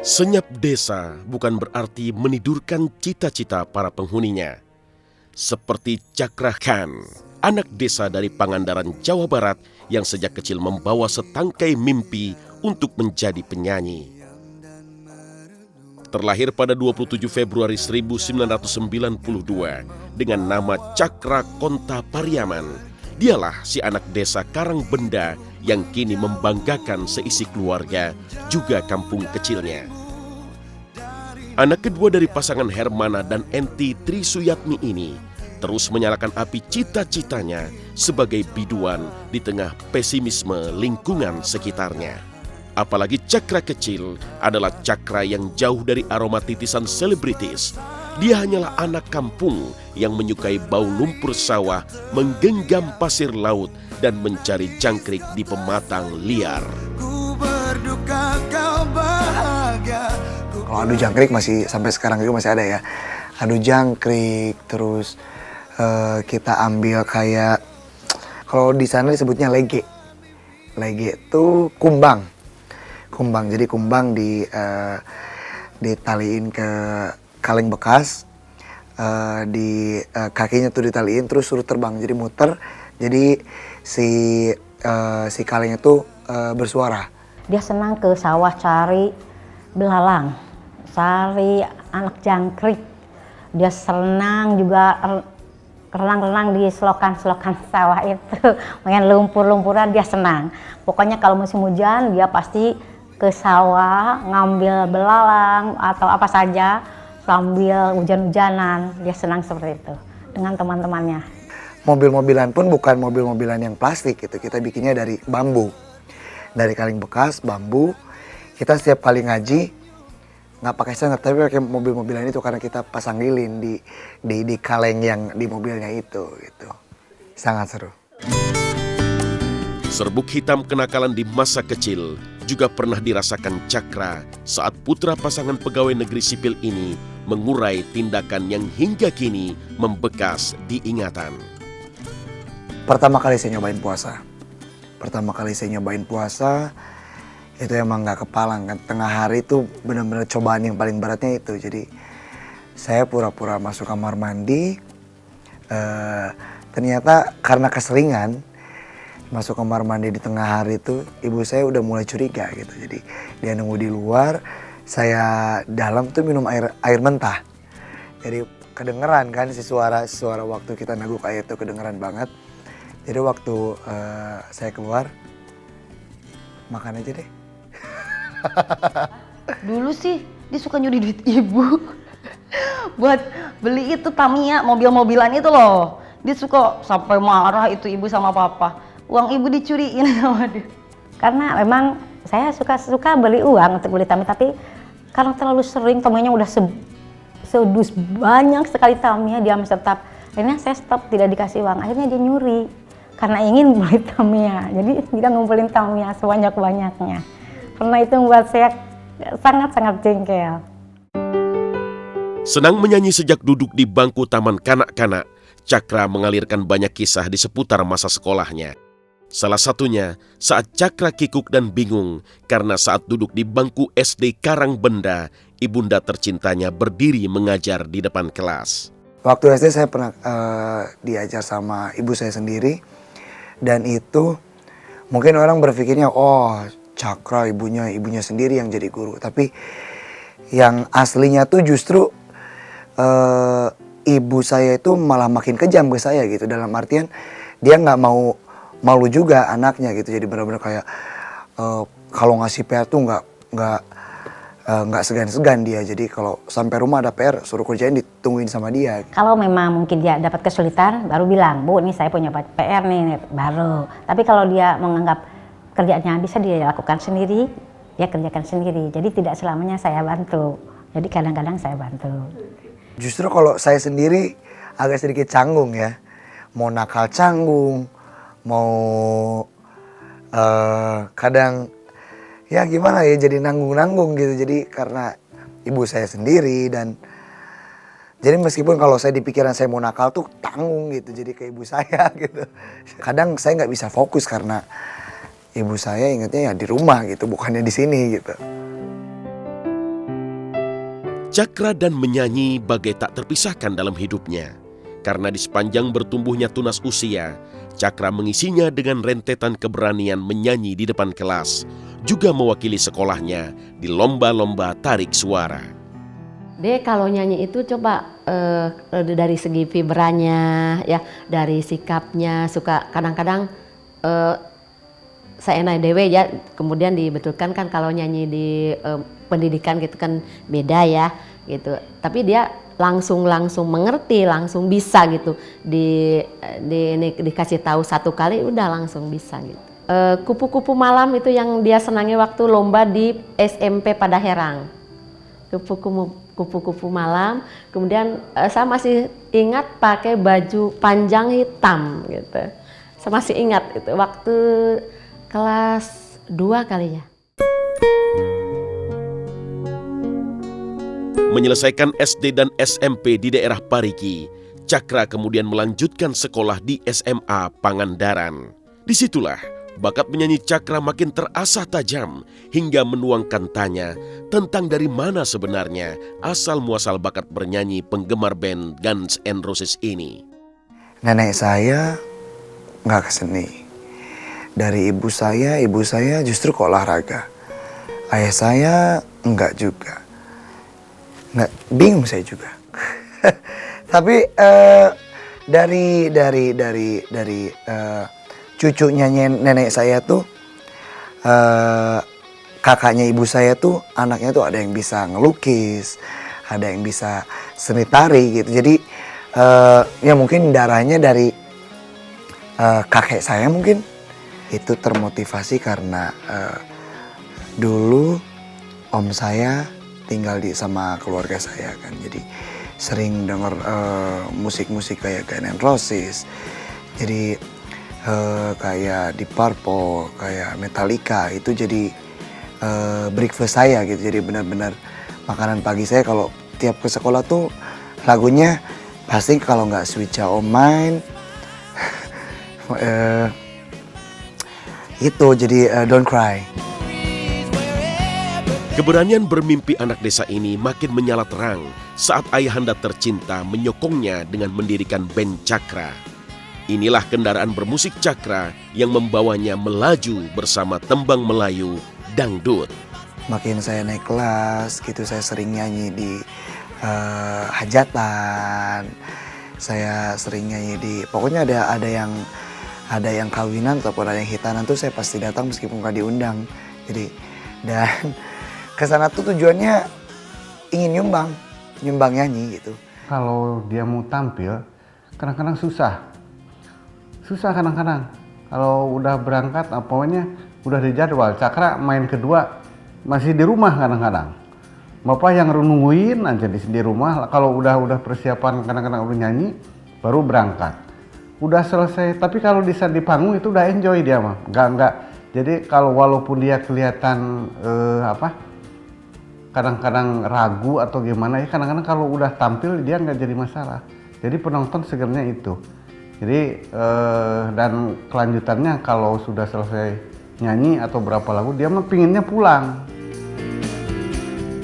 Senyap desa bukan berarti menidurkan cita-cita para penghuninya. Seperti Cakra Khan, anak desa dari Pangandaran, Jawa Barat yang sejak kecil membawa setangkai mimpi untuk menjadi penyanyi. Terlahir pada 27 Februari 1992 dengan nama Cakra Konta Pariaman, dialah si anak desa Karangbenda yang kini membanggakan seisi keluarga, juga kampung kecilnya. Anak kedua dari pasangan Hermana dan Enti Trisuyatmi ini terus menyalakan api cita-citanya sebagai biduan di tengah pesimisme lingkungan sekitarnya. Apalagi Cakra kecil adalah Cakra yang jauh dari aroma titisan selebritis. Dia hanyalah anak kampung yang menyukai bau lumpur sawah, menggenggam pasir laut, dan mencari jangkrik di pematang liar. Ku berduka kau bahagia. Kalau adu jangkrik masih sampai sekarang juga masih ada ya. Adu jangkrik, terus kita ambil kayak, kalau di sana disebutnya lege. Lege itu kumbang. Kumbang, jadi kumbang ditaliin ke kaleng bekas, di kakinya tuh ditaliin terus suruh terbang, jadi muter. Jadi si kaleng itu bersuara. Dia senang ke sawah cari belalang, cari anak jangkrik. Dia senang juga renang-renang di selokan-selokan sawah itu, main lumpur-lumpuran dia senang. Pokoknya kalau musim hujan dia pasti ke sawah ngambil belalang atau apa saja sambil hujan-hujanan. Dia senang seperti itu dengan teman-temannya. Mobil-mobilan pun bukan mobil-mobilan yang plastik gitu. Kita bikinnya dari bambu. Dari kaleng bekas, bambu. Kita setiap kali ngaji nggak pakai senar, tapi pakai mobil-mobilan itu karena kita pasang lilin di kaleng yang di mobilnya itu gitu. Sangat seru. Serbuk hitam kenakalan di masa kecil juga pernah dirasakan Cakra saat putra pasangan pegawai negeri sipil ini mengurai tindakan yang hingga kini membekas di ingatan. Pertama kali saya nyobain puasa, itu emang nggak kepalang kan. Tengah hari itu benar-benar cobaan yang paling beratnya itu. Jadi saya pura-pura masuk kamar mandi, ternyata karena keseringan masuk kamar mandi di tengah hari itu, ibu saya udah mulai curiga gitu. Jadi dia nunggu di luar, saya dalam tuh minum air mentah. Jadi kedengeran kan si suara waktu kita naguk air itu kedengeran banget. Jadi waktu saya keluar, makan aja deh. Dulu sih dia suka nyuri duit ibu buat beli itu Tamiya, mobil-mobilan itu loh. Dia suka sampai marah itu ibu sama papa. Uang ibu dicuriin sama dia. Karena memang saya suka beli uang untuk beli Tamiya, tapi karena terlalu sering Tamiyanya udah sedus banyak sekali Tamiya, dia masih tetap. Akhirnya saya stop, tidak dikasih uang. Akhirnya dia nyuri karena ingin beli Tamiya. Jadi dia ngumpulin Tamiya sebanyak-banyaknya. Karena itu membuat saya sangat-sangat jengkel. Senang menyanyi sejak duduk di bangku taman kanak-kanak, Cakra mengalirkan banyak kisah di seputar masa sekolahnya. Salah satunya saat Cakra kikuk dan bingung karena saat duduk di bangku SD Karangbenda, ibunda tercintanya berdiri mengajar di depan kelas. Waktu SD saya pernah diajar sama ibu saya sendiri, dan itu mungkin orang berpikirnya, oh Cakra ibunya sendiri yang jadi guru. Tapi yang aslinya tuh justru ibu saya itu malah makin kejam ke saya gitu. Dalam artian dia nggak mau malu juga anaknya gitu. Jadi benar-benar kayak kalau ngasih PR tuh nggak segan-segan dia. Jadi kalau sampai rumah ada PR suruh kerjain, ditungguin sama dia. Kalau memang mungkin dia dapat kesulitan, baru bilang, Bu, ini saya punya PR nih, baru. Tapi kalau dia menganggap kerjaannya bisa dia lakukan sendiri, dia kerjakan sendiri. Jadi tidak selamanya saya bantu. Jadi kadang-kadang saya bantu. Justru kalau saya sendiri agak sedikit canggung ya. Mau nakal canggung, mau kadang ya gimana ya, jadi nanggung-nanggung gitu. Jadi karena ibu saya sendiri, dan jadi meskipun kalau saya di pikiran saya mau nakal tuh tanggung gitu, jadi ke ibu saya gitu. Kadang saya nggak bisa fokus karena ibu saya ingatnya ya di rumah gitu, bukannya di sini gitu. Cakra dan menyanyi bagai tak terpisahkan dalam hidupnya. Karena di sepanjang bertumbuhnya tunas usia, Cakra mengisinya dengan rentetan keberanian menyanyi di depan kelas, juga mewakili sekolahnya di lomba-lomba tarik suara. Dia kalau nyanyi itu coba dari segi vibrannya, ya, dari sikapnya, suka kadang-kadang saya enak dewe ya, kemudian dibetulkan kan kalau nyanyi di pendidikan gitu kan beda ya gitu. Tapi dia langsung mengerti, langsung bisa gitu. Dikasih tahu satu kali udah langsung bisa gitu. Kupu-kupu malam itu yang dia senangi waktu lomba di SMP pada Herang. Kupu-kupu malam, kemudian saya masih ingat pakai baju panjang hitam gitu. Saya masih ingat itu waktu kelas 2 kali ya. Menyelesaikan SD dan SMP di daerah Parigi, Cakra kemudian melanjutkan sekolah di SMA Pangandaran. Disitulah bakat menyanyi Cakra makin terasah tajam hingga menuangkan tanya tentang dari mana sebenarnya asal muasal bakat bernyanyi penggemar band Guns N' Roses ini. Nenek saya nggak ke seni. Dari ibu saya justru ke olahraga. Ayah saya enggak juga. Nggak, bingung saya juga. Tapi dari cucunya nenek saya tuh, kakaknya ibu saya tuh, anaknya tuh ada yang bisa ngelukis, ada yang bisa seni tari gitu. Jadi ya mungkin darahnya dari kakek saya mungkin itu termotivasi karena dulu om saya tinggal sama keluarga saya kan, jadi sering denger musik-musik kayak Guns N' Roses, jadi kayak Deep Purple, kayak Metallica, itu jadi breakfast saya gitu. Jadi benar-benar makanan pagi saya kalau tiap ke sekolah tuh lagunya pasti kalau nggak Sweet Child O' Mine itu jadi Don't Cry. Keberanian bermimpi anak desa ini makin menyala terang saat ayahanda tercinta menyokongnya dengan mendirikan band Cakra. Inilah kendaraan bermusik Cakra yang membawanya melaju bersama tembang Melayu, dangdut. Makin saya naik kelas gitu, saya sering nyanyi di hajatan. Saya sering nyanyi di, pokoknya ada yang kawinan ataupun ada yang hitanan tuh saya pasti datang meskipun nggak diundang. Jadi dan kesana tuh tujuannya ingin nyumbang nyanyi gitu. Kalau dia mau tampil, kadang-kadang susah kadang-kadang. Kalau udah berangkat, pokoknya udah dijadwal. Cakra main kedua masih di rumah kadang-kadang. Bapak yang nungguin aja di rumah. Kalau udah persiapan kadang-kadang udah nyanyi, baru berangkat. Udah selesai. Tapi kalau di panggung itu udah enjoy dia mah. Enggak. Jadi kalau walaupun dia kelihatan kadang-kadang ragu atau gimana ya, kadang-kadang kalau udah tampil dia nggak jadi masalah. Jadi penonton segernya itu. Jadi dan kelanjutannya kalau sudah selesai nyanyi atau berapa lagu dia mah pinginnya pulang.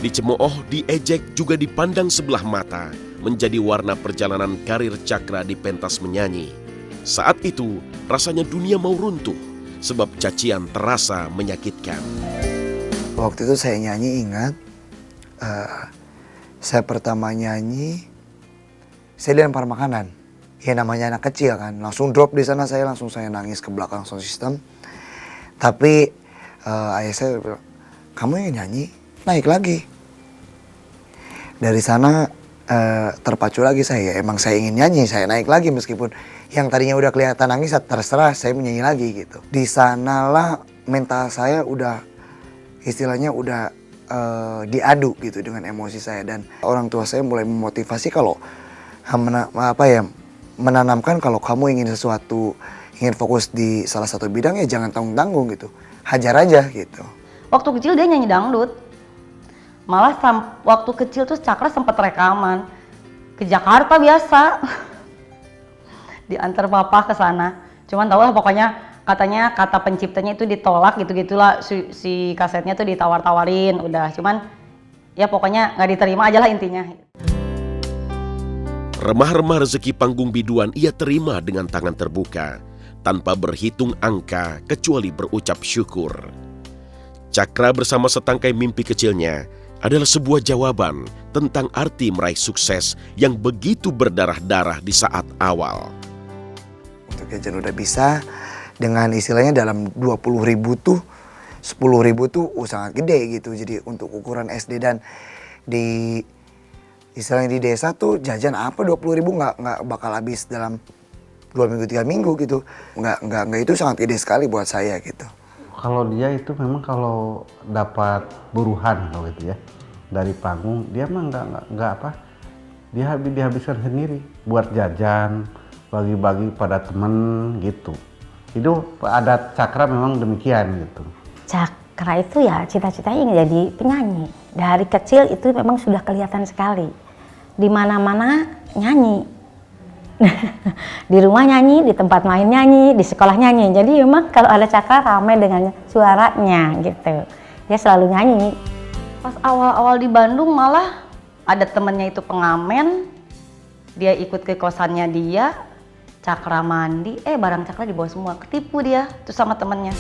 Dicemooh, diejek, juga dipandang sebelah mata menjadi warna perjalanan karir Cakra di pentas menyanyi. Saat itu rasanya dunia mau runtuh sebab cacian terasa menyakitkan. Waktu itu saya nyanyi ingat, saya pertama nyanyi, saya dilempar makanan. Ya namanya anak kecil kan, langsung drop di sana, saya nangis ke belakang sound system. Tapi ayah saya bilang, kamu yang nyanyi, naik lagi. Dari sana terpacu lagi saya, emang saya ingin nyanyi, saya naik lagi meskipun yang tadinya udah kelihatan nangis, terserah saya menyanyi lagi gitu. Di sanalah mental saya udah istilahnya udah diadu gitu dengan emosi saya, dan orang tua saya mulai memotivasi kalau menanamkan kalau kamu ingin sesuatu, ingin fokus di salah satu bidang ya jangan tanggung-tanggung gitu, hajar aja gitu. Waktu kecil dia nyanyi dangdut, malah waktu kecil tuh Cakra sempat rekaman ke Jakarta biasa, diantar papa ke sana. Cuman tau lah pokoknya katanya kata penciptanya itu ditolak gitu-gitulah, si kasetnya tuh ditawar-tawarin udah. Cuman Ya pokoknya nggak diterima aja lah intinya. Remah-remah rezeki panggung biduan ia terima dengan tangan terbuka, tanpa berhitung angka kecuali berucap syukur. Cakra bersama setangkai mimpi kecilnya adalah sebuah jawaban tentang arti meraih sukses yang begitu berdarah-darah di saat awal. Untuk jajan udah bisa, dengan istilahnya dalam 20.000 tuh, 10.000 tuh sangat gede gitu. Jadi untuk ukuran SD dan di istilahnya di desa tuh jajan apa 20.000 nggak bakal habis dalam 2 minggu 3 minggu gitu. Nggak itu sangat gede sekali buat saya gitu. Kalau dia itu memang kalau dapat buruhan kalau gitu ya dari panggung, dia mah nggak apa, dia dihabiskan sendiri buat jajan, bagi-bagi pada temen gitu. Itu adat Cakra memang demikian gitu. Cakra itu ya cita-citanya ingin jadi penyanyi. Dari kecil itu memang sudah kelihatan sekali. Di mana-mana nyanyi. Di rumah nyanyi, di tempat main nyanyi, di sekolah nyanyi. Jadi memang kalau ada Cakra ramai dengan suaranya gitu. Dia selalu nyanyi. Pas awal-awal di Bandung malah ada temennya itu pengamen. Dia ikut ke kosannya dia, Cakra mandi, barang Cakra dibawa semua. Ketipu dia tuh sama temennya.